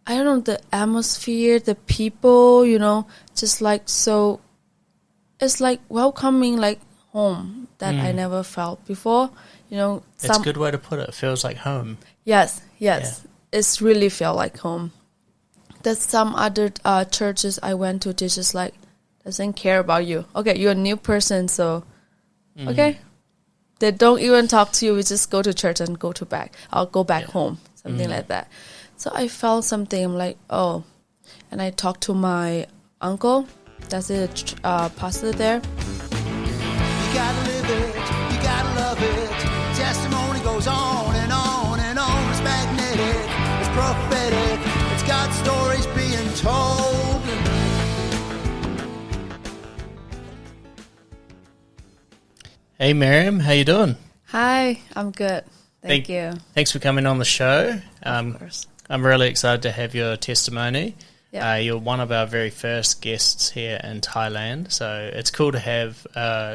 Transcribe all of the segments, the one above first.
I don't know, the atmosphere, the people, just like so, it's like welcoming like home that I never felt before. It's a good way to put it. It feels like home. Yes, it's really feel like home. There's some other churches I went to, they just like doesn't care about you. Okay, you're a new person, so okay. They don't even talk to you. We just go to church and go back home, something like that. So I felt something. I'm like, oh, and I talked to my uncle. That's a pastor there. You gotta live it, you gotta love it. Testimony goes on and on and on. It's magnetic, it's prophetic. It's got stories being told. Hey Miriam, how you doing? Hi, I'm good. Thank you. Thanks for coming on the show. Of course. I'm really excited to have your testimony. Yeah. You're one of our very first guests here in Thailand, so it's cool to have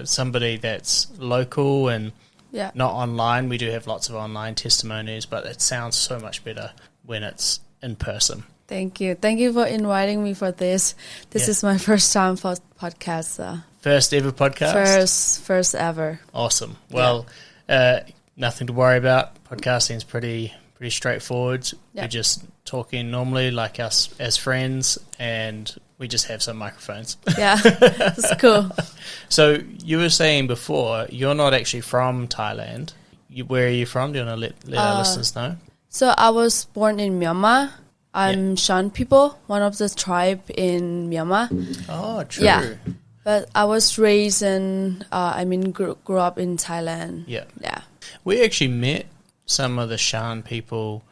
somebody that's local and not online. We do have lots of online testimonies, but it sounds so much better when it's in person. Thank you. Thank you for inviting me for this. This is my first time for podcast. First ever podcast? First ever. Awesome. Well, nothing to worry about. Podcasting is pretty straightforward. Yeah. We're just talking normally like us as friends, and we just have some microphones. Yeah, it's cool. So you were saying before, you're not actually from Thailand. Where are you from? Do you want to let our listeners know? So I was born in Myanmar. I'm Shan people, one of the tribe in Myanmar. Oh, true. Yeah. But I was raised in, grew up in Thailand. Yeah. Yeah. We actually met some of the Shan people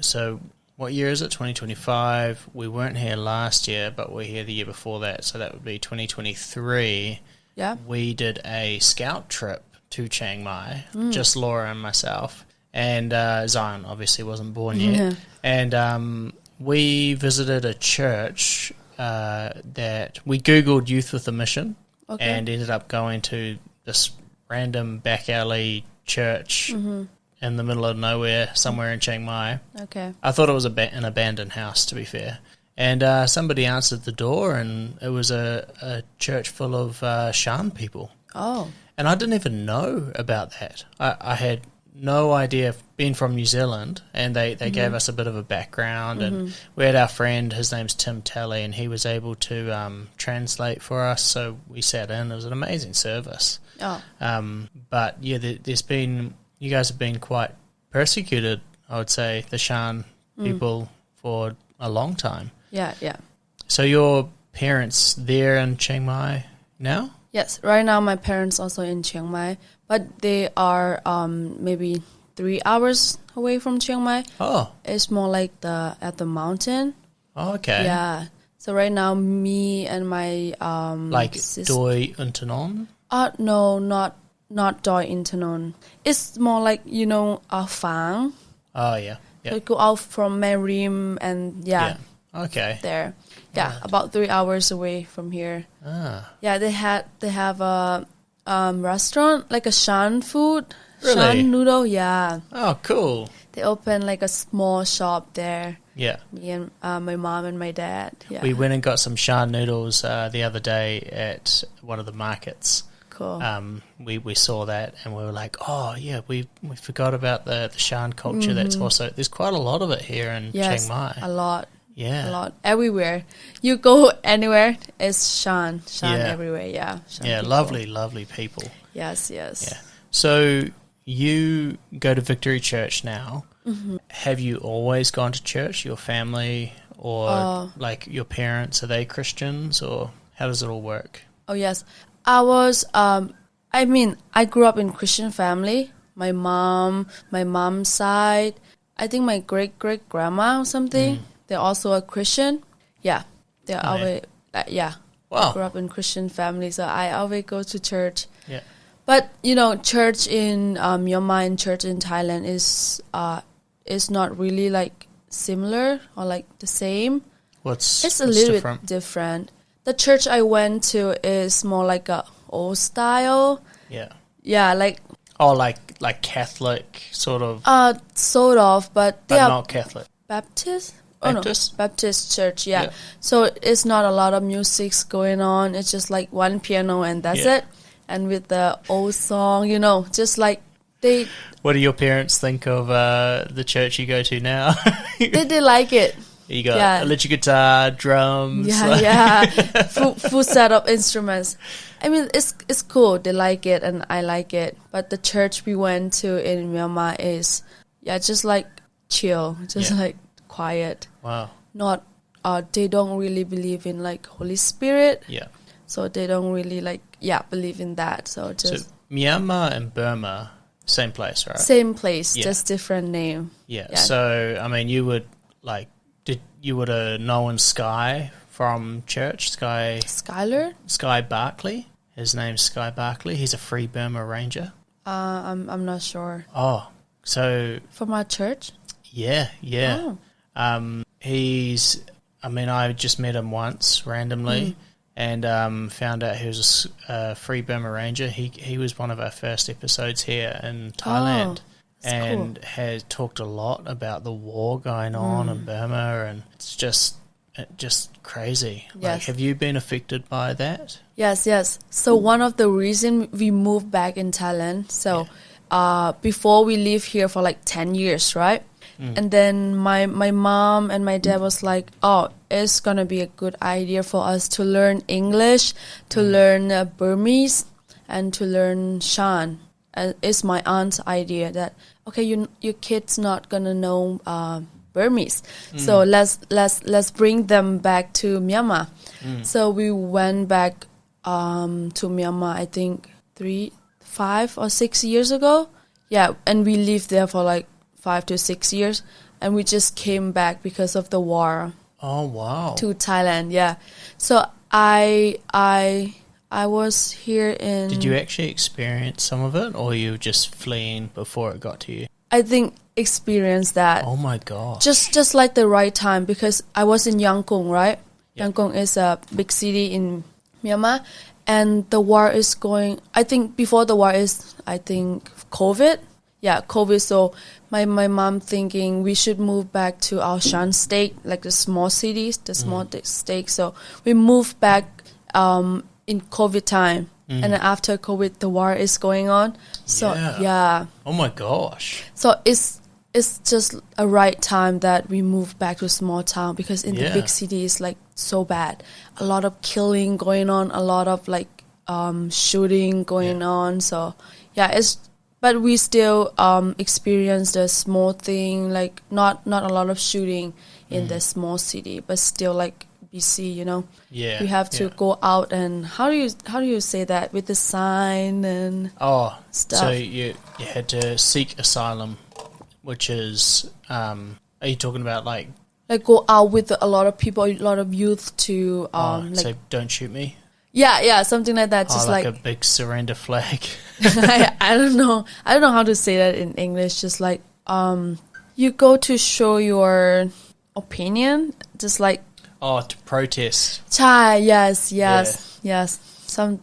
so what year is it? 2025. We weren't here last year, but we're here the year before that, so that would be 2023. Yeah. We did a scout trip to Chiang Mai, just Laura and myself, and Zion obviously wasn't born yet. Yeah. And we visited a church that we Googled Youth with a Mission and ended up going to this random back alley church in the middle of nowhere somewhere in Chiang Mai. Okay. I thought it was an abandoned house, to be fair. And somebody answered the door, and it was a church full of Shan people. Oh. And I didn't even know about that. I had no idea, being from New Zealand, and they gave us a bit of a background. And we had our friend, his name's Tim Talley, and he was able to translate for us. So we sat in. It was an amazing service. Oh. But yeah, you guys have been quite persecuted, I would say, the Shan people for a long time. Yeah. So your parents there in Chiang Mai now? Yes. Right now, my parents also in Chiang Mai, but they are maybe 3 hours away from Chiang Mai. Oh. It's more like at the mountain. Oh, okay. Yeah. So right now, me and my like sister. Doi Untanon? No, not Doi Intanon. It's more like, Fang. Oh, yeah. So go out from Merim and Okay. there. Yeah, about 3 hours away from here. Ah. Yeah, they have a restaurant, like a Shan food. Really? Shan noodle, yeah. Oh, cool. They open like a small shop there. Yeah. Me and my mom and my dad. Yeah. We went and got some Shan noodles the other day at one of the markets. Cool. We saw that and we were like, oh yeah, we forgot about the Shan culture. That's also, there's quite a lot of it here in Chiang Mai. A lot. Yeah. A lot. Everywhere. You go anywhere, it's Shan. Shan everywhere, yeah. Shan people. Lovely people. Yes. Yeah. So you go to Victory Church now. Mm-hmm. Have you always gone to church, your family, or like your parents, are they Christians, or how does it all work? Oh, yes. I was, I grew up in Christian family. My mom's side, I think my great-great-grandma or something, they're also a Christian. Yeah. They're always, Wow. I grew up in Christian family, so I always go to church. Yeah. But, church in Myanmar and church in Thailand is not really like similar or like the same. It's a little bit different. The church I went to is more like a old style. Yeah. Yeah, like... Oh, like Catholic, sort of. Sort of, but they are not Catholic. Baptist. Baptist? Oh no, Baptist church. Yeah. Yeah. So it's not a lot of music going on. It's just like one piano and that's Yeah. it. And with the old song, you know, just like they What do your parents think of the church you go to now? they like it. You got Yeah. electric guitar, drums. Yeah, yeah. Full set of instruments. I mean, it's cool. They like it, and I like it. But the church we went to in Myanmar is, just like chill, just Yeah. like quiet. Wow. Not, they don't really believe in like Holy Spirit, Yeah. so they don't really like, believe in that. So So just Myanmar and Burma, same place, right? same place, Yeah. just different name. Yeah. Yeah. So I mean, you would you would have known Sky from church, Skylar? Sky Barkley. His name's Sky Barkley. He's a Free Burma Ranger. I'm not sure. Oh, so From our church? yeah. Oh. I just met him once randomly and found out he was a Free Burma Ranger. He was one of our first episodes here in Thailand. that's And has talked a lot about the war going on in Burma, and it's just crazy. Like, Yes. have you been affected by that? Yes. So one of the reason we moved back in Thailand. So before we lived here for like 10 years, right? And then my mom and my dad was like, oh, it's gonna be a good idea for us to learn English, to learn Burmese, and to learn Shan. And it's my aunt's idea that okay, your kid's not gonna know Burmese, so let's bring them back to Myanmar. So we went back to Myanmar, I think 5 or 6 years ago. Yeah, and we lived there for like 5 to 6 years, and we just came back because of the war Oh wow! to Thailand. Yeah, so I was here in. Did you actually experience some of it, or you were just fleeing before it got to you? I think experience that. Oh my god! Just like the right time, because I was in Yangon, right? Yeah. Yangon is a big city in Myanmar, and the war is going. I think before the war is, I think COVID. Yeah, COVID. So my mom thinking we should move back to our Shan state, like the small cities, the small state. So we moved back in COVID time, and then after COVID, the war is going on. So yeah. Oh my gosh! So it's just a right time that we moved back to a small town, because in the Yeah. big city it's like so bad. A lot of killing going on, a lot of like shooting going on. So yeah, but we still experience the small thing, like not a lot of shooting in the small city, but still like BC, you know. Yeah, We have to go out, and how do you say that, with the sign and Oh, stuff. so you had to seek asylum, which is are you talking about like go out with a lot of people, a lot of youth to like so don't shoot me? yeah, something like that. Just like like a big surrender flag. I don't know how to say that in English. Just like you go to show your opinion, just like Oh, to protest. chai. Yes. Some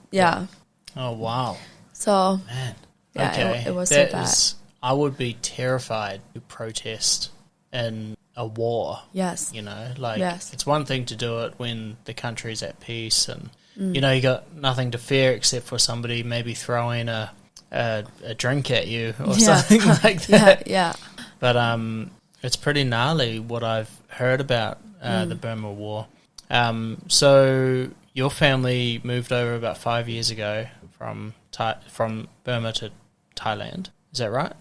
Oh wow, So man. yeah, Okay, it was so that bad. I would be terrified to protest in a war. Yes. You know, like Yes. it's one thing to do it when the country's at peace and you know you got nothing to fear except for somebody maybe throwing a drink at you or something like that. Yeah. But it's pretty gnarly what I've heard about the Burma War. So your family moved over about 5 years ago from Burma to Thailand. Is that right?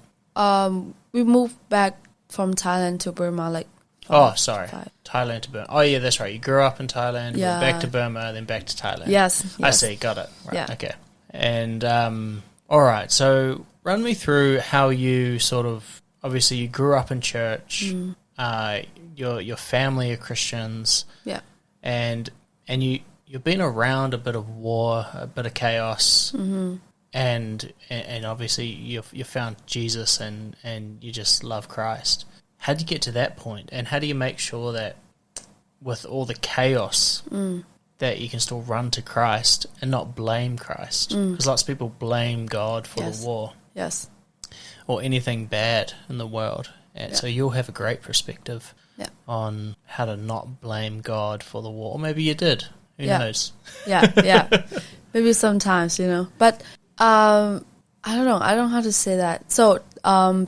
We moved back from Thailand to Burma like Oh, sorry. 5. Thailand to Burma. Oh, yeah, that's right. You grew up in Thailand, Yeah. went back to Burma, then back to Thailand. Yes. I see. Got it. Right. Yeah. Okay. And all right. So run me through how you sort of obviously you grew up in church. Your family are Christians, Yeah. and you've been around a bit of war, a bit of chaos, and obviously you found Jesus and you just love Christ. How do you get to that point, and how do you make sure that with all the chaos that you can still run to Christ and not blame Christ? Because lots of people blame God for Yes. the war Yes. or anything bad in the world. And Yeah. so you'll have a great perspective Yeah. on how to not blame God for the war. Or maybe you did. Who Yeah. knows? Yeah. Maybe sometimes, but I don't know. I don't know how to say that. So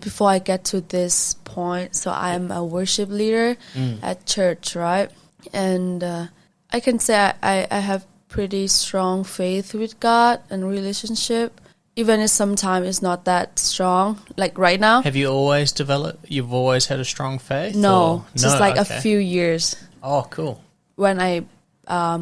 before I get to this point, so I am a worship leader at church, right? And I can say I have pretty strong faith with God and relationship, even if sometimes it's not that strong, like right now. Have you always developed? You've always had a strong faith? No, or- just No? like Okay. a few years Oh, cool. when I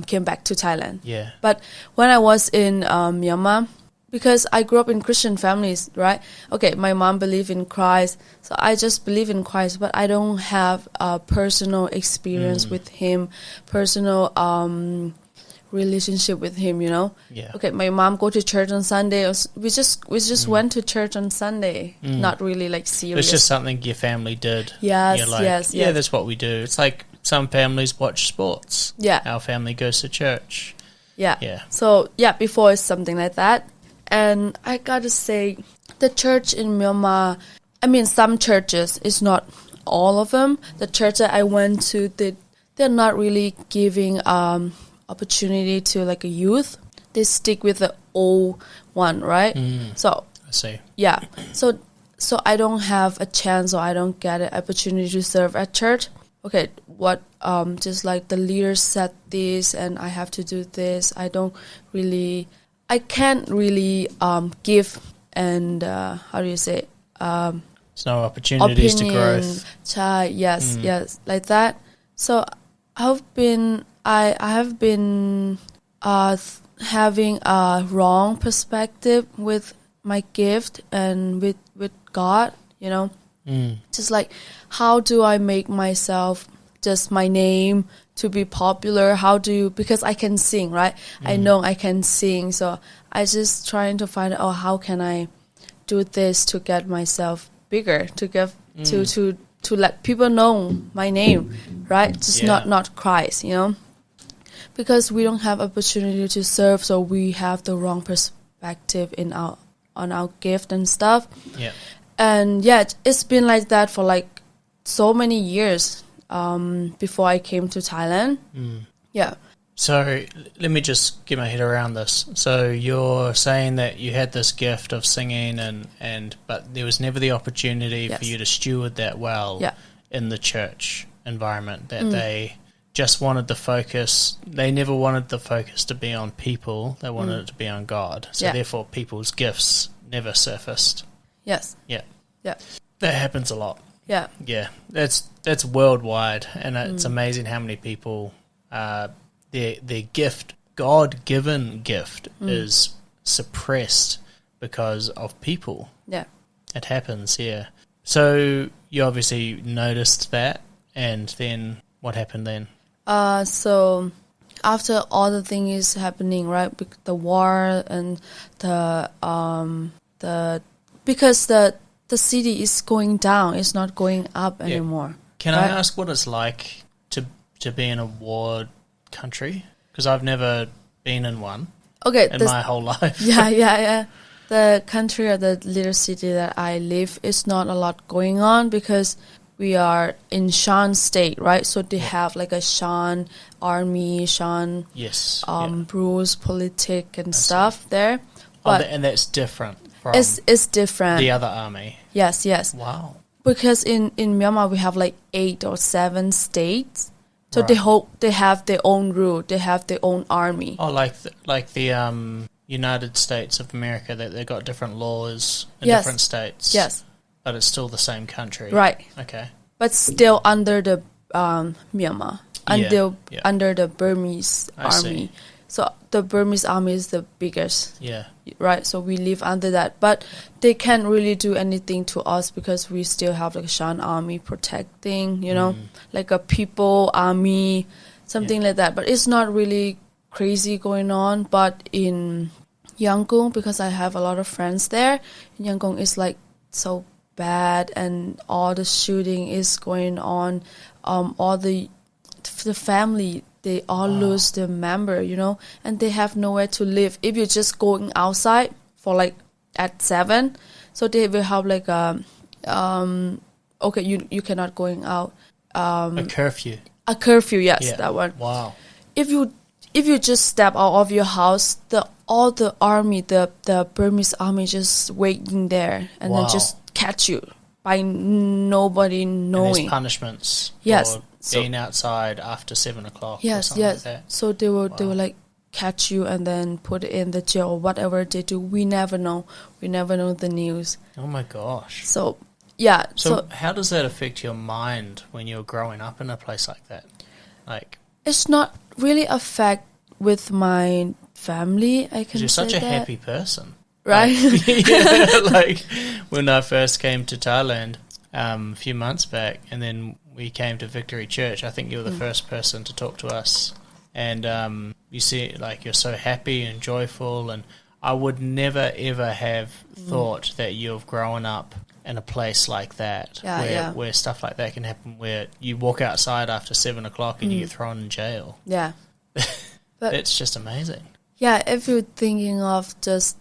came back to Thailand. Yeah. But when I was in Myanmar, because I grew up in Christian families, right? Okay, my mom believed in Christ, so I just believe in Christ, but I don't have a personal experience with Him, personal relationship with Him, Yeah. Okay, my mom go to church on Sunday. We just went to church on Sunday, not really like serious. It's just something your family did. Yes, You're like, yes, yeah, yes. that's what we do. It's like some families watch sports. Yeah. Our family goes to church. Yeah. Yeah. So yeah, before it's something like that. And I gotta say, the church in Myanmar, I mean, some churches, it's not all of them. The church that I went to, they're not really giving opportunity to like a youth. They stick with the old one, right? So I see. yeah, so I don't have a chance, or I don't get an opportunity to serve at church. Okay, what just like the leader said this, and I have to do this. I can't really give and how do you say There's no opportunities to growth. yes, like that. So I have been having a wrong perspective with my gift and with God, just like, how do I make myself just my name to be popular? Because I can sing, right? I know I can sing, so I just trying to find out, how can I do this to get myself bigger, to get to let people know my name, right? Just Yeah. not Christ, because we don't have opportunity to serve, so we have the wrong perspective on our gift and stuff. Yeah. And yeah, it's been like that for like so many years before I came to Thailand. Yeah. So let me just get my head around this. So you're saying that you had this gift of singing, but there was never the opportunity for Yes. you to steward that well Yeah. in the church environment, that they just wanted the focus. They never wanted the focus to be on people. They wanted it to be on God. So Yeah. therefore people's gifts never surfaced. Yes. Yeah. Yeah. That happens a lot. Yeah. Yeah, that's worldwide, and it's amazing how many people their gift, God-given gift, is suppressed because of people. Yeah. It happens, yeah. So you obviously noticed that, and then what happened then? So after all the thing is happening, right? The war and because the city is going down, it's not going up anymore. Can I right? ask what it's like to be in a war country? Because I've never been in one Okay, in my whole life. yeah. The country or the little city that I live is not a lot going on because we are in Shan state, right? So they have like a Shan army, Shan Yes. rules, politic and stuff there. Oh, But and that's different from it's different. the other army. Yes. Wow. Because in Myanmar we have like 8 or 7 states. So Right. they have their own rule, they have their own army. Oh, like the United States of America, that they've got different laws in Yes. different states. Yes. But it's still the same country. Right. Okay. But still under the Myanmar, Yeah. under the Burmese I army. see. So the Burmese army is the biggest, Yeah. right? So we live under that, but they can't really do anything to us because we still have like a Shan army protecting, like a people army, something like that. But it's not really crazy going on. But in Yangon, because I have a lot of friends there, Yangon is like so bad, and all the shooting is going on. All the family, they all lose their member, and they have nowhere to live. If you're just going outside for like at 7, so they will have like okay, you cannot going out. A curfew. A curfew, yes, Yeah. that one. Wow. If you just step out of your house, all the army, the Burmese army just waiting there and Wow. then just catch you by nobody And knowing. there's punishments Yes. for So- being outside after 7 o'clock or Yes, something yes. like that. So they will like catch you and then put in the jail or whatever they do. We never know. We never know the news. Oh my gosh. So yeah. So how does that affect your mind when you're growing up in a place like that? Like, it's not really affect with my family. I can you're say such a that. happy person. Right? Yeah, like when I first came to Thailand a few months back, and then we came to Victory Church, I think you were the first person to talk to us. And you see, like, you're so happy and joyful, and I would never, ever have thought that you've grown up in a place like that, Yeah, where stuff like that can happen, where you walk outside after 7 o'clock and you get thrown in jail. Yeah. But It's just amazing. yeah, if you're thinking of just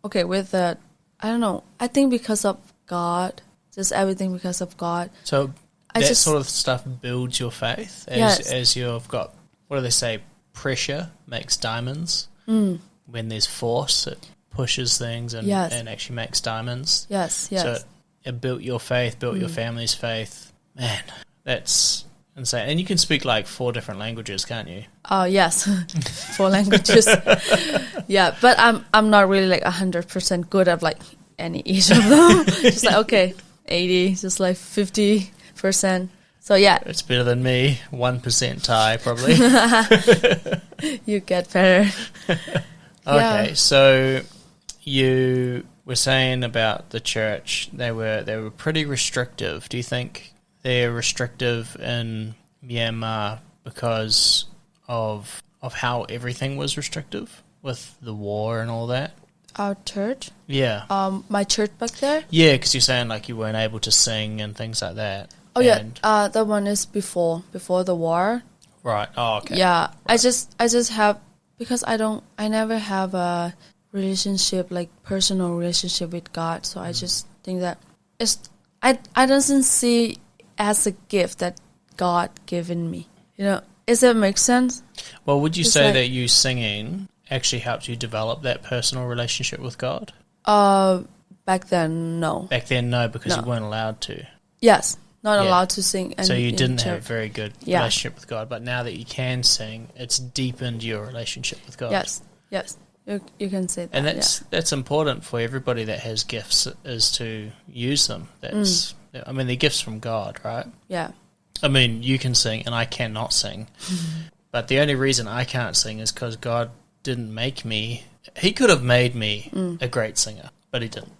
okay with that, I don't know. I think because of God, just everything because of God. So I that just- sort of stuff builds your faith Yes. as you've got, what do they say, pressure makes diamonds. When there's force, it pushes things and, Yes. and actually makes diamonds. Yes, yes. So it built your faith, built your family's faith. Man, that's insane. And you can speak like 4 different languages, can't you? Oh yes, 4 languages. Yeah, but I'm not really like 100% good at like any each of them. Just like okay, 80, just like 50%. So yeah, It's better than me. 1% Thai, probably. you get better. Okay, so you were saying about the church, they were pretty restrictive. Do you think they're restrictive in Myanmar because of how everything was restrictive with the war and all that? Our church, Yeah. my church back there. Yeah, because you're saying like you weren't able to sing and things like that. Oh And- yeah, that one is before the war. Right. Oh, okay. Yeah, I just have, because I never have a relationship, like personal relationship with God. So I just think that I doesn't see as a gift that God given me. You know, does that make sense? Well, would you It's say like- that you singing actually helped you develop that personal relationship with God? Back then, no. Back then, no, because No. you weren't allowed to. Yes, not Yeah. allowed to sing. So you in didn't church. have a very good Yeah. relationship with God, but now that you can sing, it's deepened your relationship with God. Yes, you can say that. And that's important for everybody that has gifts, is to use them. That's I mean, they're gifts from God, right? yeah. I mean, you can sing and I cannot sing. But the only reason I can't sing is because God didn't make me. He could have made me a great singer, but he didn't.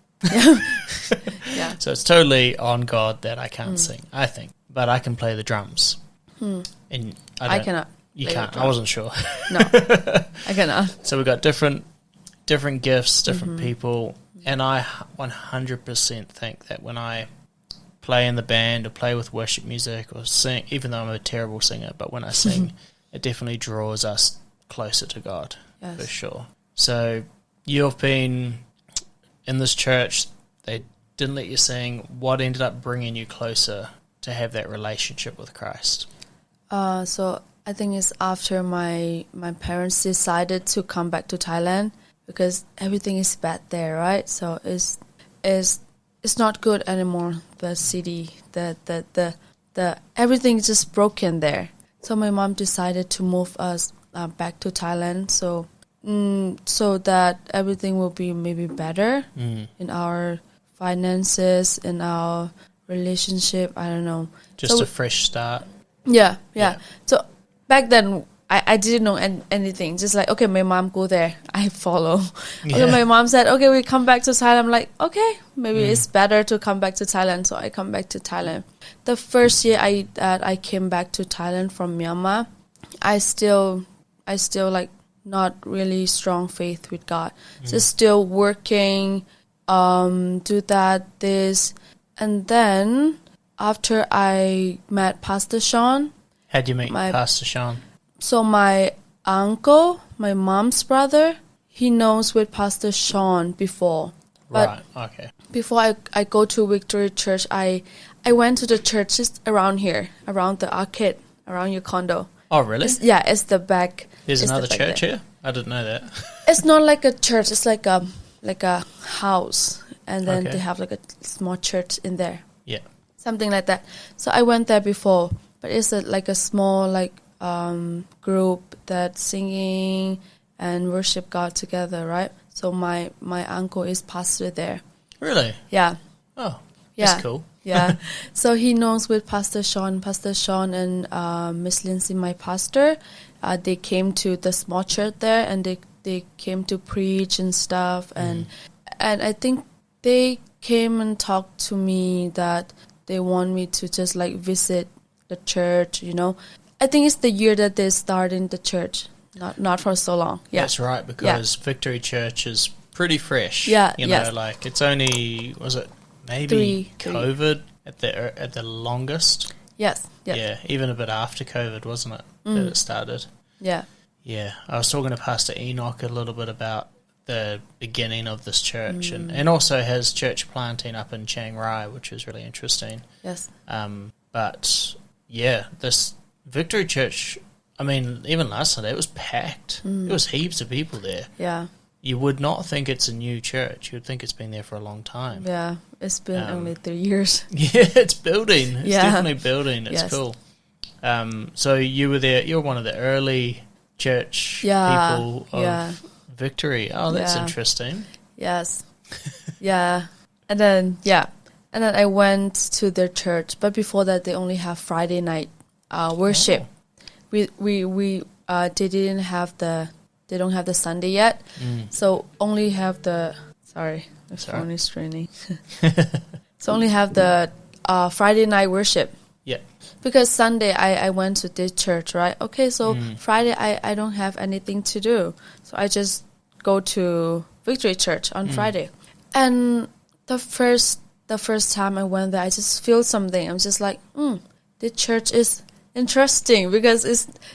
Yeah. So it's totally on God that I can't sing, I think. But I can play the drums. And I don't- cannot. You play the can't. I drum. wasn't sure. No, I cannot. So we've got different gifts, different people. And I 100% think that when I play in the band or play with worship music or sing, even though I'm a terrible singer, but when I sing, it definitely draws us closer to God, Yes. for sure. So you've been in this church, they didn't let you sing. What ended up bringing you closer to have that relationship with Christ? So I think it's after my parents decided to come back to Thailand, because everything is bad there, right? So it's not good anymore. The city, the everything is just broken there. So my mom decided to move us back to Thailand, so that everything will be maybe better in our finances, in our relationship. I don't know. Just So- a fresh start. Yeah. Yeah. So back then, I didn't know anything. Just like, okay, my mom go there, I follow. Yeah. Okay, my mom said, okay, we come back to Thailand. I'm like, okay, maybe it's better to come back to Thailand. So I come back to Thailand. The first year I came back to Thailand from Myanmar, I still like not really strong faith with God. Just still working, do this, and then after I met Pastor Sean. How'd you meet My- Pastor Sean? So my uncle, my mom's brother, he knows with Pastor Sean before. But Right, okay. before I go to Victory Church, I I went to the churches around here, around the arcade, around your condo. Oh, really? It's the back. There's it's another the back church there. here? I didn't know that. It's not like a church. It's like a house, and then Okay. they have like a small church in there, Yeah. something like that. So I went there before, but it's like a small group that's singing and worship God together, right? So my uncle is pastor there. Really? Yeah, Oh, yeah, that's cool. yeah. So he knows with Pastor Sean and Miss Lindsay, my pastor. They came to the small church there, and they came to preach and stuff, and I think they came and talked to me that they want me to just like visit the church. I think it's the year that they started the church, not for so long. Yeah, That's right, because Victory Church is pretty fresh. Yeah, You know, yes. like it's only, was it maybe Three. COVID at the longest? yes, Yeah, even a bit after COVID, wasn't it, that it started? yeah. Yeah, I was talking to Pastor Enoch a little bit about the beginning of this church and also his church planting up in Chiang Rai, which is really interesting. Yes. But yeah, this Victory Church, I mean, even last Sunday, it was packed. There was heaps of people there. Yeah. You would not think it's a new church. You would think it's been there for a long time. Yeah. It's been only 3 years. Yeah, it's building. It's Yeah. definitely building. It's Yes. cool. So you were there. You're one of the early church Yeah, people of yeah. Victory. Oh, that's Yeah. interesting. Yes. Yeah. And then I went to their church, but before that they only have Friday night worship. Oh. We they don't have the Sunday yet. So only have the my phone is straining. So only have the Friday night worship. Yeah. Because Sunday I went to this church, right? Okay, so Friday I don't have anything to do. So I just go to Victory Church on Friday. And the first time I went there, I just feel something. I'm just like, the church is interesting because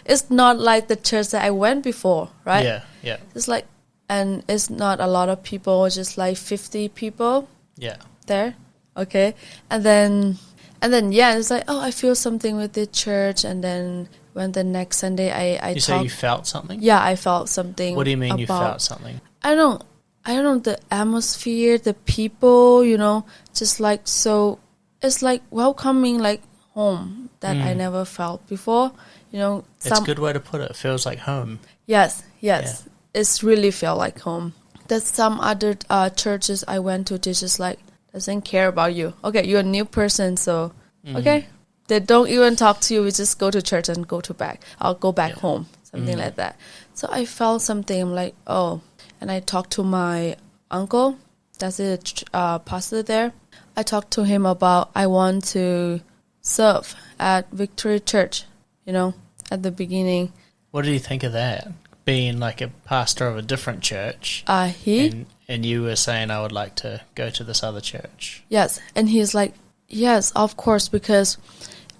it's not like the church that I went before, right? Yeah. Yeah. It's like, and it's not a lot of people, just like 50 people Yeah. there. Okay. And then it's like, oh, I feel something with the church. And then when the next Sunday I You say you felt something? yeah, I felt something. What do you mean you about- felt something? I don't know, the atmosphere, the people, just like, so it's like welcoming like home that I never felt before, It's a good way to put it. It feels like home. Yes. It's really felt like home. There's some other churches I went to, they just like doesn't care about you. Okay, you're a new person, so okay. They don't even talk to you. We just go to church and go back home, something like that. So I felt something. I'm like, oh, and I talked to my uncle. That's a pastor there. I talked to him about I want to serve at Victory Church. At the beginning. What do you think of that? Being like a pastor of a different church, He and you were saying, I would like to go to this other church. Yes, and he's like, yes, of course, because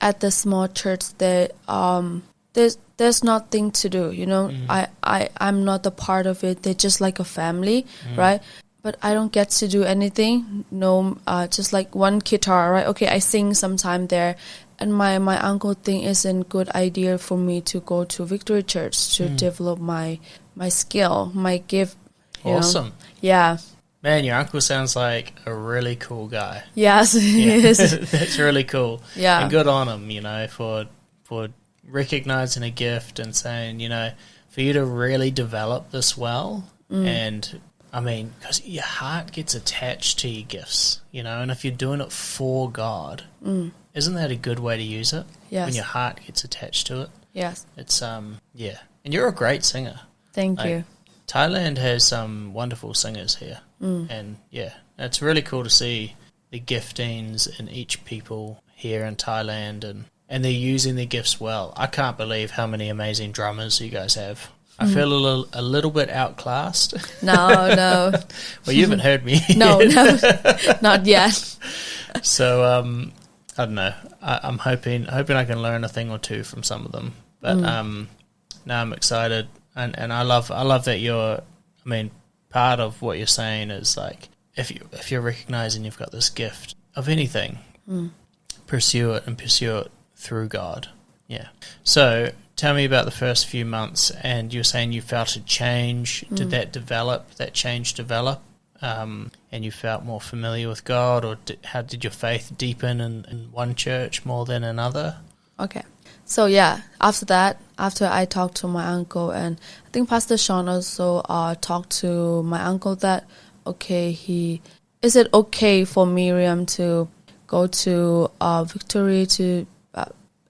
at the small church there's nothing to do, I'm not a part of it. They're just like a family, right? But I don't get to do anything. No, just like one guitar, right? Okay, I sing sometime there. And my uncle think it's a good idea for me to go to Victory Church to develop my skill, my gift. Awesome. Yeah. Man, your uncle sounds like a really cool guy. Yes, he Yeah. is. That's really cool. Yeah. And good on him, for recognizing a gift and saying, for you to really develop this well. And, I mean, because your heart gets attached to your gifts, and if you're doing it for God, isn't that a good way to use it? Yes. When your heart gets attached to it. Yes. It's, yeah. And you're a great singer. Thank you. Thailand has some wonderful singers here. And, yeah, it's really cool to see the giftings in each people here in Thailand, and they're using their gifts well. I can't believe how many amazing drummers you guys have. I feel a little bit outclassed. No. Well, you haven't heard me No, yet. not yet. So, I don't know. I'm hoping I can learn a thing or two from some of them. But now I'm excited, and I love that you're. I mean, part of what you're saying is like if you're recognizing you've got this gift of anything, pursue it through God. Yeah. So tell me about the first few months, and you're saying you felt a change. Did that change develop? And you felt more familiar with God, or how did your faith deepen in one church more than another? Okay. So yeah, after I talked to my uncle, and I think Pastor Sean also talked to my uncle that, is it okay for Miriam to go to Victory to,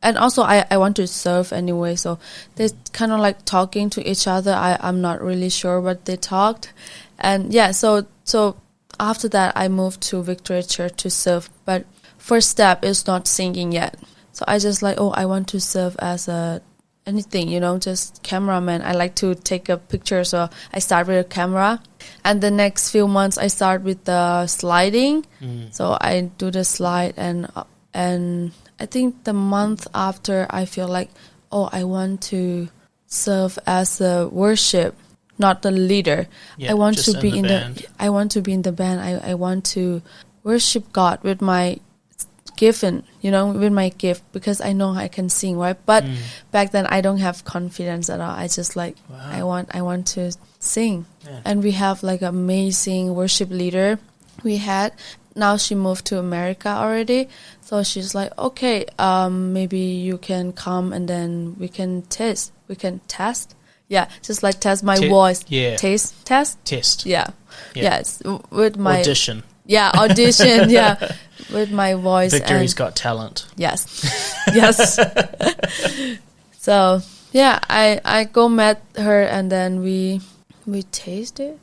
and also I want to serve anyway, so they kind of like talking to each other. I'm not really sure what they talked. And yeah, so after that I moved to Victory Church to serve, but first step is not singing yet. So I just like, I want to serve as anything, just cameraman. I like to take a picture, so I start with a camera. And the next few months I start with the sliding. So I do the slide, and I think the month after I feel like, I want to serve as a worship, not the leader. Yeah, I want to be in band. I want to be in the band. I want to worship God with my gift, and with my gift, because I know I can sing, right? But back then I don't have confidence at all. I just like, wow. I want to sing. Yeah. And we have like an amazing worship leader we had. Now she moved to America already, so she's like, okay, maybe you can come and then we can test. Yeah, just like test my voice. Yeah. Test. Yeah. Yes, with my audition. Yeah, audition. Yeah, with my voice. Victory's Got Talent. Yes. So yeah, I go met her, and then we tasted.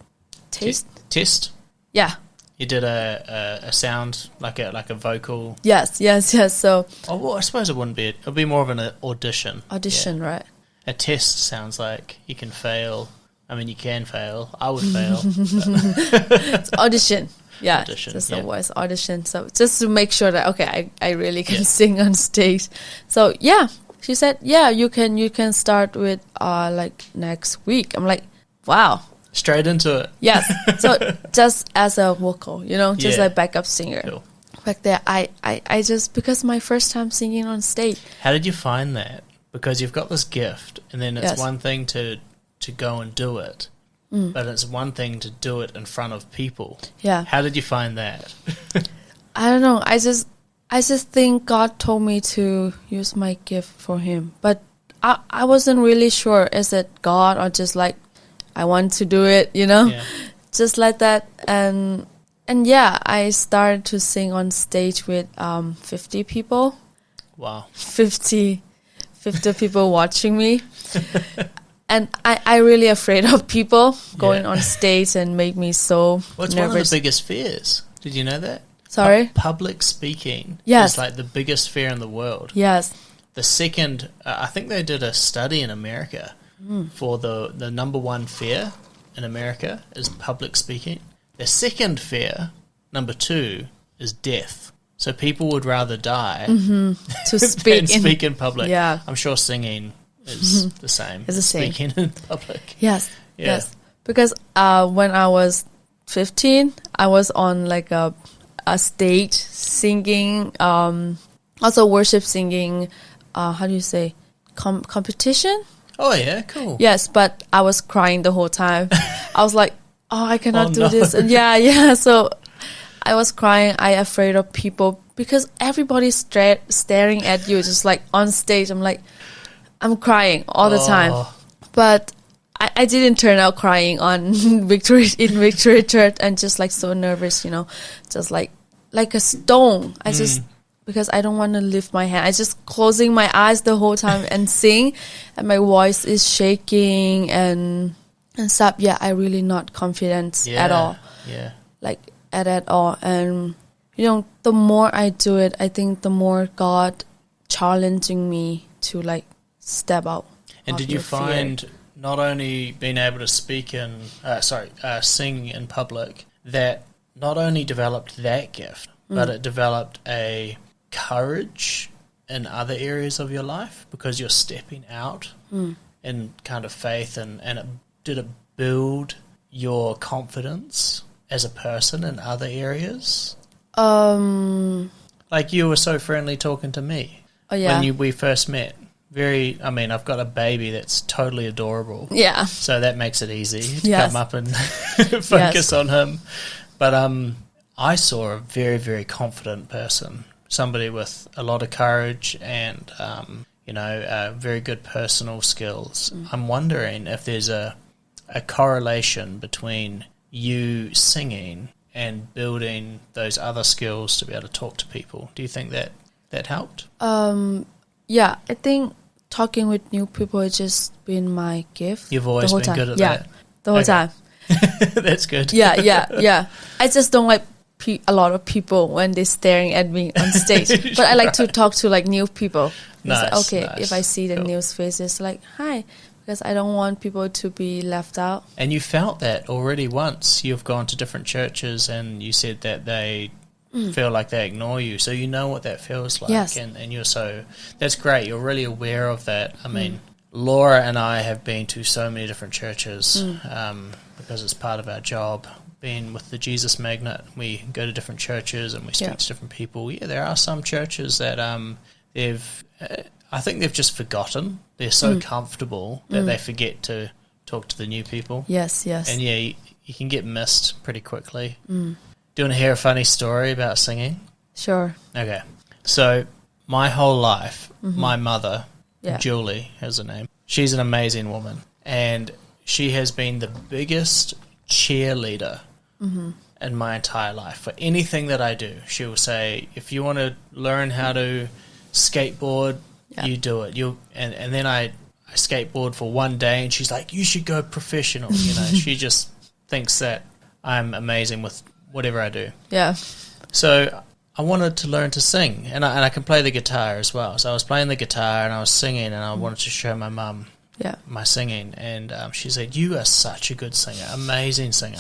Test. Yeah. You did a sound like a vocal. Yes. So. Well, I suppose it wouldn't be. It'll be more of an audition. Audition, right? A test sounds like you can fail. I mean, you can fail. I would fail. It's audition. Yeah, audition, just a voice audition. So just to make sure that I really can sing on stage. So yeah, she said, yeah, you can start with like next week. I'm like, wow. Straight into it. Yes. So just as a vocal, just like backup singer. Cool. Back there, I just, because my first time singing on stage. How did you find that? Because you've got this gift, and then it's one thing to go and do it, but it's one thing to do it in front of people. Yeah. How did you find that? I don't know. I just think God told me to use my gift for Him, but I wasn't really sure. Is it God, or just like I want to do it? Yeah. Just like that. And yeah, I started to sing on stage with 50 people. Wow. 50 people watching me. And I really afraid of people going on stage, and make me so Well, it's nervous. one of the biggest fears. Did you know that? Sorry? Public speaking Yes. is like the biggest fear in the world. Yes. The second, I think they did a study in America for the number one fear in America is public speaking. The second fear, number 2, is death. So people would rather die To than speak speak in public. Yeah. I'm sure singing is the same. It's the same. Speaking in public. Yes. Yeah. Yes. Because when I was 15, I was on like a stage singing, also worship singing, how do you say, competition? Oh, yeah, cool. Yes, but I was crying the whole time. I was like, I cannot do no. this. And yeah. So I was crying. I afraid of people, because everybody's staring at you, just like on stage. I'm crying all the time. But I didn't turn out crying on Victory Church, and just like so nervous, just like a stone. I just, because I don't want to lift my hand, I just closing my eyes the whole time and sing, and my voice is shaking and stuff. Yeah, I really not confident at all. Yeah. Like at all. And the more I do it, I think the more God challenging me to like step out. And did you find not only being able to speak sing in public, that not only developed that gift, but it developed a courage in other areas of your life, because you're stepping out in kind of faith, and did it build your confidence as a person in other areas? Like you were so friendly talking to me Oh yeah. when we first met. I've got a baby that's totally adorable. Yeah. So that makes it easy to Yes. come up and focus on him. But I saw a very, very confident person, somebody with a lot of courage and, very good personal skills. I'm wondering if there's a correlation between you singing and building those other skills to be able to talk to people. Do you think that helped? Yeah, I think talking with new people has just been my gift. You've always the whole been time. good at yeah, that. the whole Okay. time. That's good. Yeah. I just don't like a lot of people when they're staring at me on stage. But I like to talk to like new people. It's like, Nice, okay, nice. if I see the Cool. new faces, like hi, because I don't want people to be left out. And you felt that already once. You've gone to different churches and you said that they feel like they ignore you. So you know what that feels like. Yes. And you're that's great. You're really aware of that. I mean, Laura and I have been to so many different churches because it's part of our job. Being with the Jesus Magnet, we go to different churches and we speak Yeah. to different people. Yeah, there are some churches that I think they've just forgotten. They're so comfortable that they forget to talk to the new people. Yes. And yeah, you can get missed pretty quickly. Do you want to hear a funny story about singing? Sure. Okay. So my whole life, my mother, Yeah. Julie has her name, she's an amazing woman. And she has been the biggest cheerleader in my entire life. For anything that I do, she will say, if you want to learn how to skateboard, Yeah. you do it. And then I skateboard for one day and she's like, you should go professional. She just thinks that I'm amazing with whatever I do. Yeah. So I wanted to learn to sing, and I can play the guitar as well. So I was playing the guitar and I was singing, and I wanted to show my mum Yeah. my singing, and she said, you are such a good singer, amazing singer.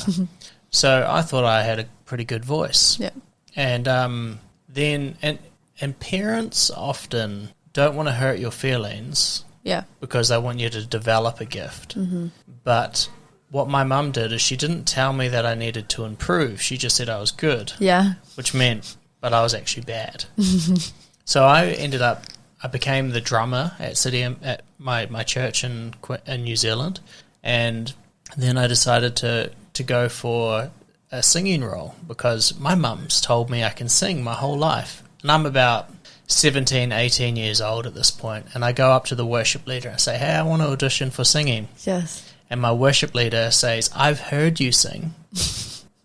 So I thought I had a pretty good voice. Yeah. And then parents often don't want to hurt your feelings Yeah. because they want you to develop a gift. But what my mum did is she didn't tell me that I needed to improve. She just said I was good, Yeah. which meant, but I was actually bad. So I became the drummer at my church in New Zealand, and then I decided to go for a singing role because my mum's told me I can sing my whole life. And I'm about 17, 18 years old at this point, and I go up to the worship leader and say, hey, I want to audition for singing. Yes. And my worship leader says, I've heard you sing.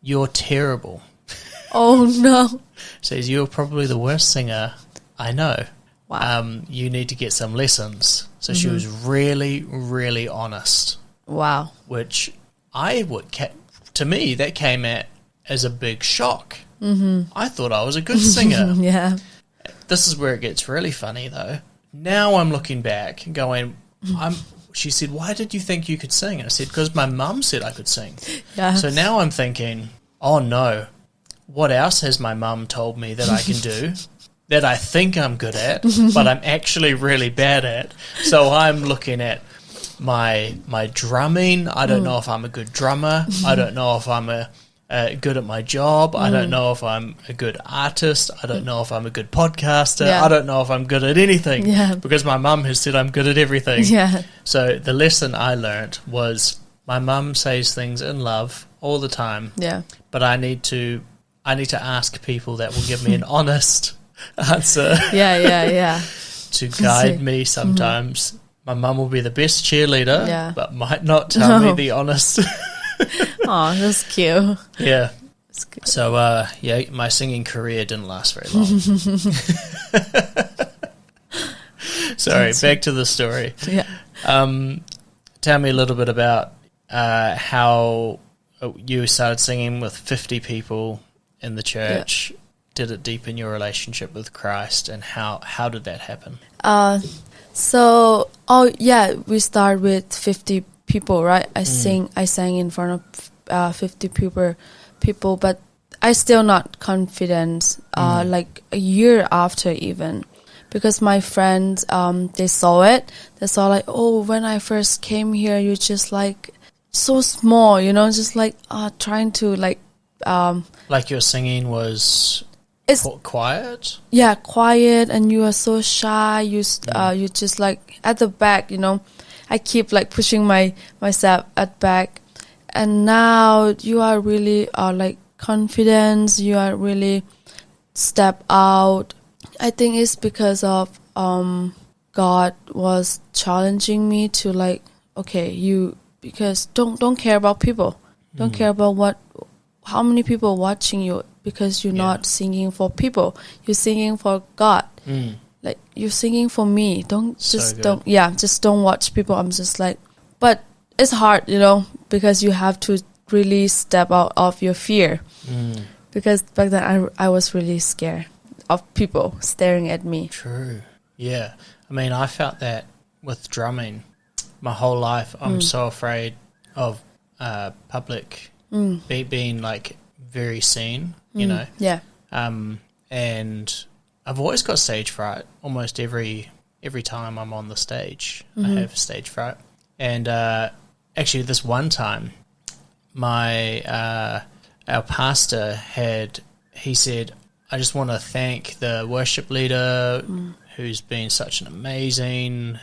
You're terrible. Oh no. Says, you're probably the worst singer I know. Wow. You need to get some lessons. So she was really, really honest, Wow. which to me, that came as a big shock. I thought I was a good singer. Yeah. This is where it gets really funny, though. Now I'm looking back and going, she said, why did you think you could sing? And I said, because my mum said I could sing. Yeah. So now I'm thinking, oh no, what else has my mum told me that I can do that I think I'm good at, but I'm actually really bad at? So I'm looking at my drumming. I don't know if I'm a good drummer. I don't know if I'm good at my job. I don't know if I'm a good artist. I don't know if I'm a good podcaster. Yeah. I don't know if I'm good at anything Yeah. because my mum has said I'm good at everything. Yeah. So the lesson I learnt was my mum says things in love all the time, Yeah. but I need to ask people that will give me an honest answer Yeah. to guide me sometimes. My mum will be the best cheerleader, Yeah. but might not tell me No. the honest. Oh, that's cute. Yeah. That's good. So, my singing career didn't last very long. Sorry, back to the story. Yeah. Tell me a little bit about how you started singing with 50 people in the church. Yeah. Did it deepen your relationship with Christ, and how did that happen? We start with 50 people, right? I sang in front of 50 people, but I still not confident. Like a year after, even because my friends they saw it. They saw like, oh, when I first came here, you're just like so small, just like trying to like. Like your singing was it's quiet. yeah, quiet, and you are so shy. You just like at the back, you know. I keep like pushing myself at back, and now you are really like confident. You are really step out. I think it's because of God was challenging me to like, okay, because don't care about people. Don't care about how many people watching you, because you're not singing for people. You're singing for God. Like, you're singing for me. Just don't watch people. I'm just like, but it's hard, you know, because you have to really step out of your fear. Because back then I was really scared of people staring at me. True. Yeah. I mean, I felt that with drumming my whole life. I'm so afraid of public being like very seen, you know. Yeah. And I've always got stage fright. Almost every time I'm on the stage, I have stage fright. And actually, this one time, our pastor he said, I just want to thank the worship leader who's been such an amazing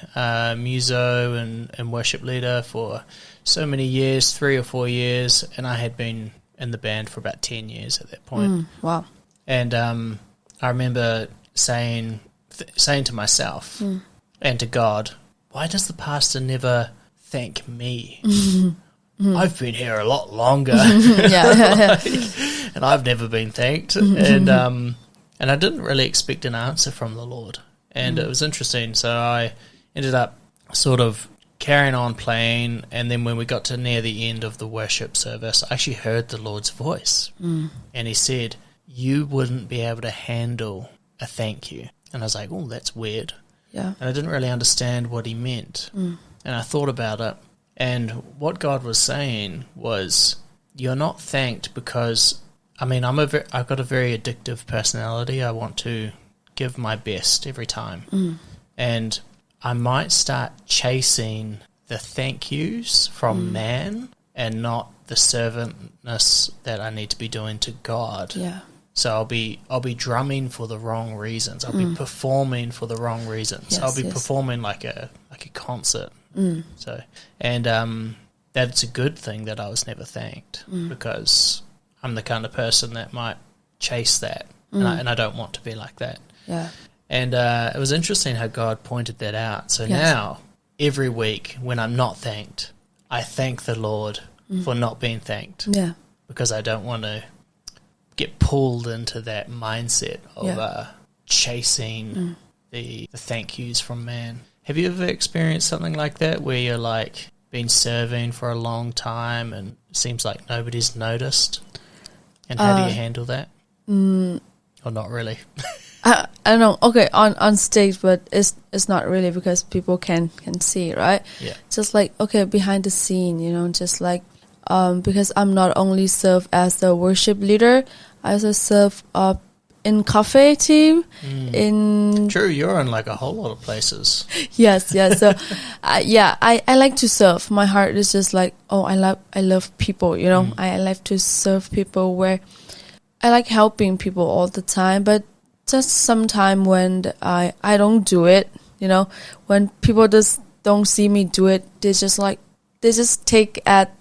muso and worship leader for so many years, 3 or 4 years, and I had been in the band for about 10 years at that point. Wow. And I remember saying to myself and to God, why does the pastor never thank me? I've been here a lot longer. And I've never been thanked. And I didn't really expect an answer from the Lord. And it was interesting. So I ended up sort of carrying on playing, and then when we got to near the end of the worship service, I actually heard the Lord's voice. And he said, you wouldn't be able to handle a thank you. And I was like, oh, that's weird. Yeah. And I didn't really understand what he meant. And I thought about it. And what God was saying was, you're not thanked because, I mean, I've got a very addictive personality. I want to give my best every time. And I might start chasing the thank yous from man and not the servantness that I need to be doing to God. Yeah. So I'll be drumming for the wrong reasons. I'll be performing for the wrong reasons. Yes, I'll be performing like a concert. So that's a good thing that I was never thanked, because I'm the kind of person that might chase that, and I don't want to be like that. Yeah. And it was interesting how God pointed that out. So now, every week when I'm not thanked, I thank the Lord for not being thanked. Yeah. Because I don't want to get pulled into that mindset of chasing the thank yous from man. Have you ever experienced something like that, where you're like been serving for a long time and it seems like nobody's noticed? And how do you handle that? Or not really? I don't know. Okay, on stage, but it's not really, because people can see, right? Yeah. Just like, okay, behind the scene, you know, just like because I'm not only serve as the worship leader, I also serve in cafe team. True, you're in like a whole lot of places. Yes. So I like to serve. My heart is just like, oh, I love people, you know. I like to serve people, where I like helping people all the time, but just sometime when I don't do it, you know, when people just don't see me do it, they just take that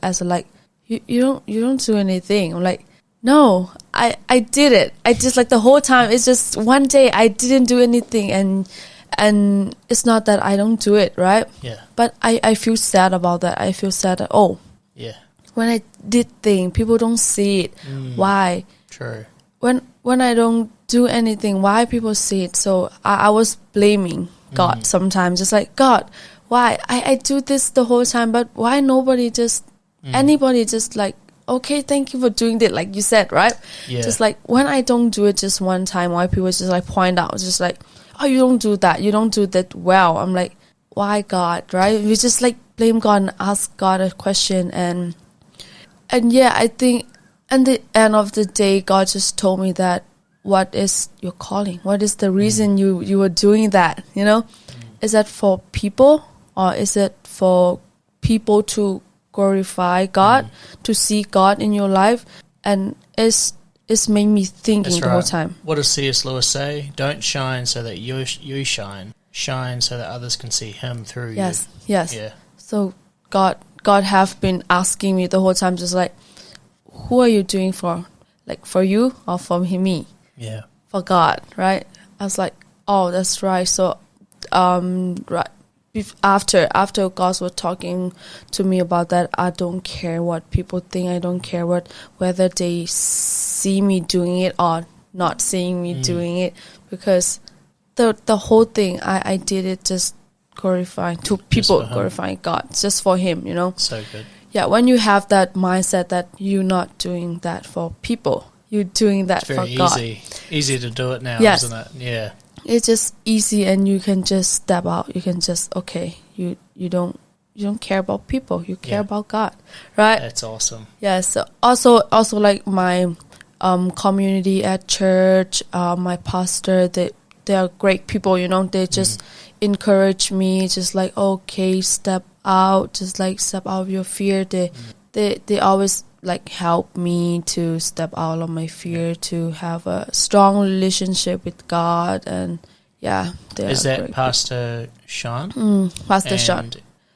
as a, like, you don't do anything. I'm like, no, I did it. I just, like, the whole time, it's just one day I didn't do anything, and it's not that I don't do it, right? Yeah. But I feel sad about that. I feel sad that, oh, yeah, when I did things, people don't see it. Why? True. When I don't do anything, why people see it? So I was blaming God sometimes. Just like, God, why? I do this the whole time, but why nobody anybody just like, okay, thank you for doing that, like you said, right? Yeah. Just like, when I don't do it just one time, why people just like point out, just like, oh, you don't do that well. I'm like, why, God, right? We just like blame God and ask God a question, and yeah, I think at the end of the day, God just told me that, what is your calling? What is the reason you were doing that? You know, is that for people, or is it for people to glorify God, to see God in your life? And is it's made me thinking That's the whole right. time. What does C.S. Lewis say? Don't shine so that you shine. Shine so that others can see him through Yes, you. yes. Yeah. So God have been asking me the whole time, just like, who are you doing for? Like for you or for me? Yeah. For God, right? I was like, oh, that's right. So, right after God was talking to me about that, I don't care what people think. I don't care whether they see me doing it or not seeing me doing it, because the whole thing I did it just glorifying to people, for him. glorifying God, just for Him, you know. So good. Yeah, when you have that mindset that you're not doing that for people, you're doing that It's very for God. easy to do it now, Yes. isn't it? Yeah. It's just easy, and you can just step out. You can just you don't care about people. You care Yeah. about God, right? That's awesome. Yeah. So also like my community at church, my pastor, they are great people. You know, they just encourage me. Just like, okay, step out. Just like step out of your fear. They always like help me to step out of my fear, to have a strong relationship with God. And yeah, they Is are that great Pastor Sean? people. Pastor and Sean?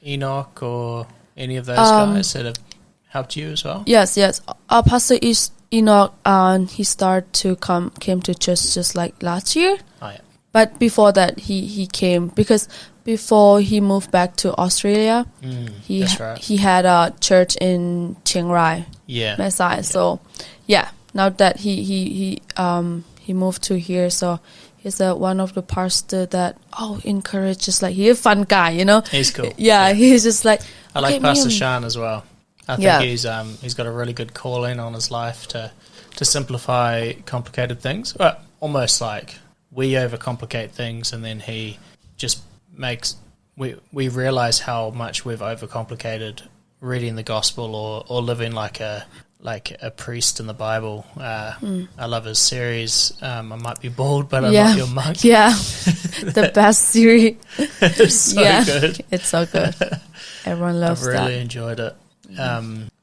Enoch or any of those guys that have helped you as well? Yes. Pastor Enoch, he started to came to church just like last year. Oh, yeah. But before that, he came because before he moved back to Australia, That's right. he had a church in Chiang Rai, Yeah. Maasai. So, yeah, now that he moved to here, so he's one of the pastors that encourages, like, he's a fun guy, you know. He's cool. Yeah, he's just like, I like okay, Pastor Miriam. Sean as well. I think Yeah. he's got a really good calling on his life to simplify complicated things. Well, almost like we overcomplicate things, and then he just makes we realize how much we've overcomplicated reading the gospel or living like a priest in the Bible. I love his series. I might be bald, but I'm not your monk. Yeah, the best series. It's so good. It's so good. Everyone loves I've really that. enjoyed it.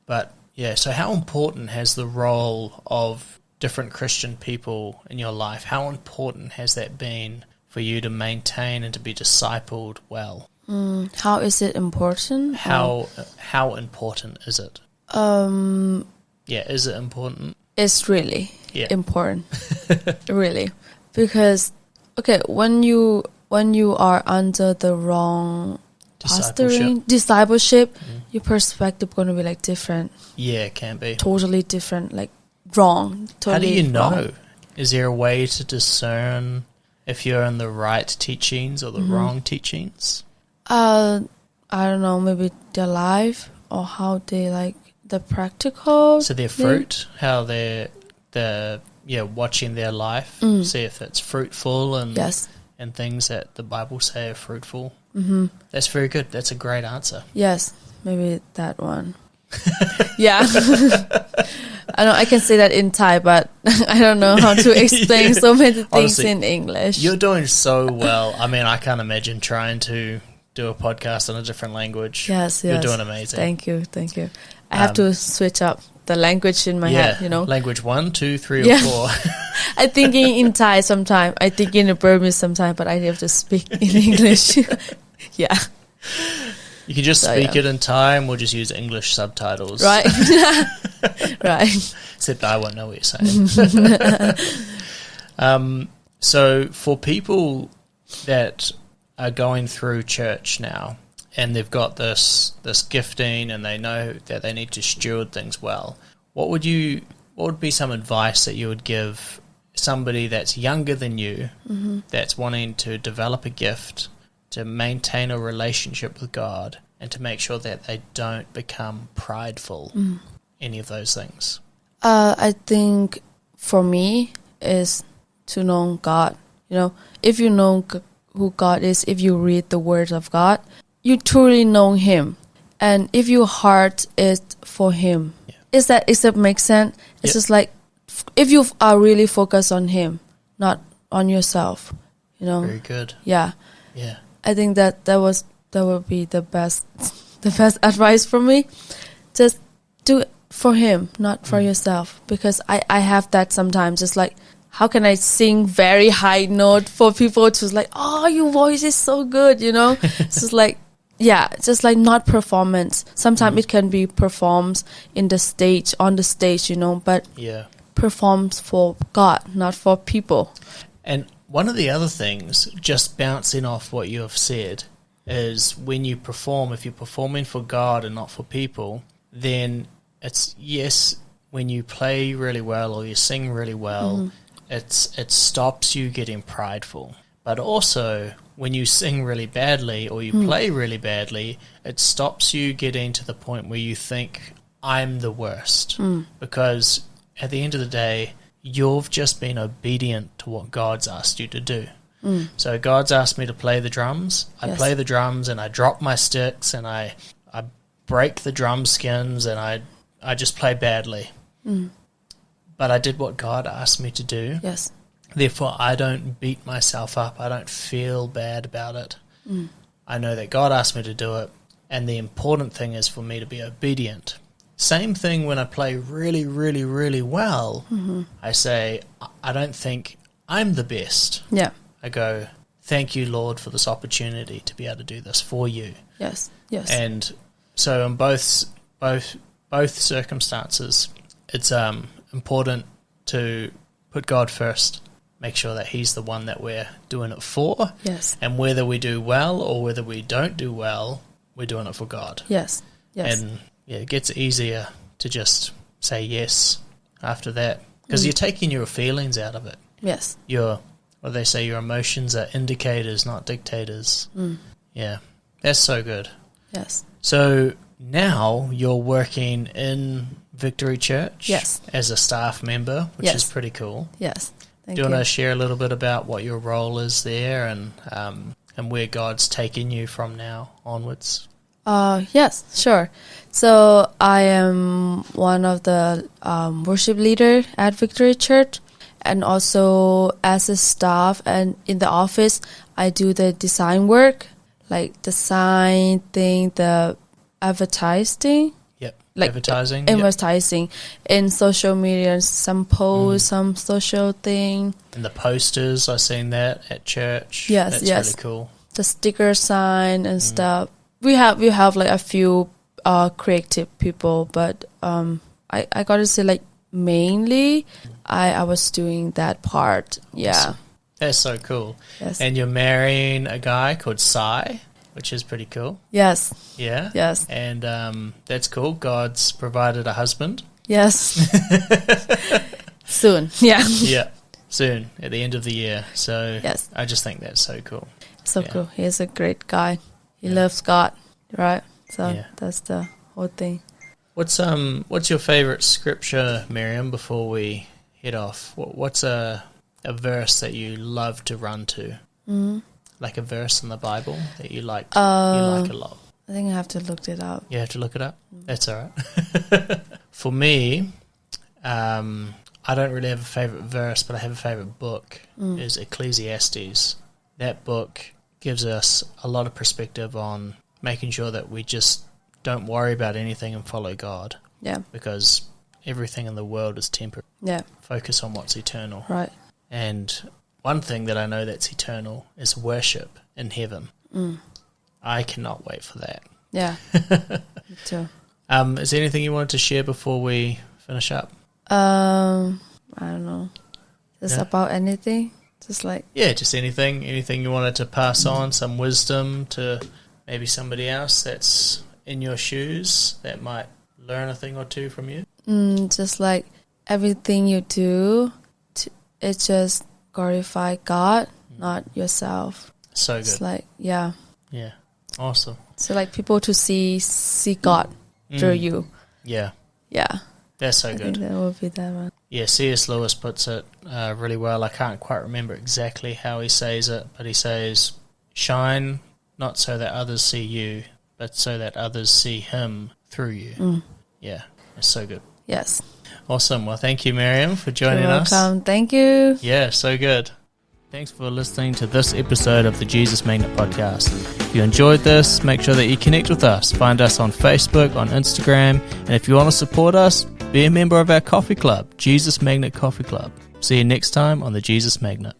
But yeah, so how important has the role of different Christian people in your life, how important has that been for you to maintain and to be discipled well? How is it important? How important is it? Is it important? It's really Yeah. important, really, because when you are under the wrong pastoring discipleship, your perspective going to be like different, Yeah, it can be. totally different, like wrong. Totally How do you know? wrong. Is there a way to discern if you're in the right teachings or the wrong teachings? I don't know, maybe their life or how they like the practical. So their fruit, how they're watching their life, see if it's fruitful and Yes. and things that the Bible say are fruitful. Mm-hmm. That's very good. That's a great answer. Yes, maybe that one. Yeah. I know I can say that in Thai, but I don't know how to explain so many things Honestly, in English. You're doing so well. I mean, I can't imagine trying to do a podcast in a different language. Yes, You're yes. doing amazing. Thank you. I have to switch up the language in my head, you know. Language 1, 2, 3, Yeah. or 4. I thinking in Thai sometimes. I think in Burmese sometimes, but I have to speak in English. Yeah. You can just So, speak yeah. it in Thai and we'll just use English subtitles. Right. Right. Except I won't know what you're saying. So for people that are going through church now and they've got this gifting and they know that they need to steward things well, what would be some advice that you would give somebody that's younger than you, that's wanting to develop a gift, to maintain a relationship with God, and to make sure that they don't become prideful, any of those things? I think for me is to know God. You know, if you know who God is, if you read the words of God, you truly know Him. And if your heart is for Him, is that make sense? It's just like if you are really focused on Him, not on yourself. You know. Very good. Yeah. Yeah. I think that would be the best advice for me. Just do it for him, not for yourself. Because I have that sometimes. It's like, how can I sing very high note for people to like, oh, your voice is so good, you know? It's just like, yeah, it's just like not performance. Sometimes it can be performed on the stage, you know, but performs for God, not for people. And one of the other things, just bouncing off what you have said, is when you perform, if you're performing for God and not for people, then it's, yes, when you play really well or you sing really well, it stops you getting prideful. But also, when you sing really badly or you play really badly, it stops you getting to the point where you think, I'm the worst. Because at the end of the day, you've just been obedient to what God's asked you to do. So God's asked me to play the drums. I play the drums and I drop my sticks and I break the drum skins and I just play badly. But I did what God asked me to do. Yes. Therefore, I don't beat myself up. I don't feel bad about it. I know that God asked me to do it, and the important thing is for me to be obedient. Same thing when I play really, really, really well. I say, I don't think I'm the best. Yeah. I go, thank you, Lord, for this opportunity to be able to do this for you. Yes. Yes. And so in both circumstances, it's important to put God first. Make sure that he's the one that we're doing it for. Yes. And whether we do well or whether we don't do well, we're doing it for God. Yes. Yes. And yeah, it gets easier to just say yes after that because you're taking your feelings out of it. Yes. What they say, your emotions are indicators, not dictators. Yeah, that's so good. Yes. So now you're working in Victory Church as a staff member, which is pretty cool. Yes. Do you want to share a little bit about what your role is there and where God's taking you from now onwards? Yes, sure. So I am one of the worship leader at Victory Church, and also as a staff and in the office, I do the design work, like the sign thing, the advertising. Yep, like advertising in social media, some posts, some social thing. And the posters, I've seen that at church. Yes, that's really cool. The sticker sign and stuff. We have like a few creative people, but I got to say like mainly I was doing that part. Yeah, awesome. That's so cool. Yes. And you're marrying a guy called Sai, which is pretty cool. Yes. Yeah. Yes. And that's cool. God's provided a husband. Yes. Soon. Yeah. Yeah. Soon at the end of the year. So yes. I just think that's so cool. So cool. He's a great guy. He loves God, right? So that's the whole thing. What's your favorite scripture, Miriam? Before we head off, what's a verse that you love to run to? Like a verse in the Bible that you like a lot. I think I have to look it up. You have to look it up? That's all right. For me, I don't really have a favorite verse, but I have a favorite book. Is Ecclesiastes. That book gives us a lot of perspective on making sure that we just don't worry about anything and follow God. Yeah. Because everything in the world is temporary. Yeah. Focus on what's eternal. Right. And one thing that I know that's eternal is worship in heaven. I cannot wait for that. Yeah. Me too. Is there anything you wanted to share before we finish up? I don't know. Just about anything. Just like just anything you wanted to pass on, some wisdom to maybe somebody else that's in your shoes that might learn a thing or two from you. Just like everything you do, it just glorify God, not yourself. So good. It's like yeah, awesome. So like people to see God through you. Yeah, that's so I good. think that would be that one. Yeah, C.S. Lewis puts it really well. I can't quite remember exactly how he says it, but he says, shine not so that others see you, but so that others see him through you. Yeah, it's so good. Yes. Awesome. Well, thank you, Miriam, for joining us. You're welcome. Thank you. Yeah, so good. Thanks for listening to this episode of the Jesus Magnet Podcast. If you enjoyed this, make sure that you connect with us. Find us on Facebook, on Instagram, and if you want to support us, Be a member of our coffee club, Jesus Magnet Coffee Club. See you next time on the Jesus Magnet.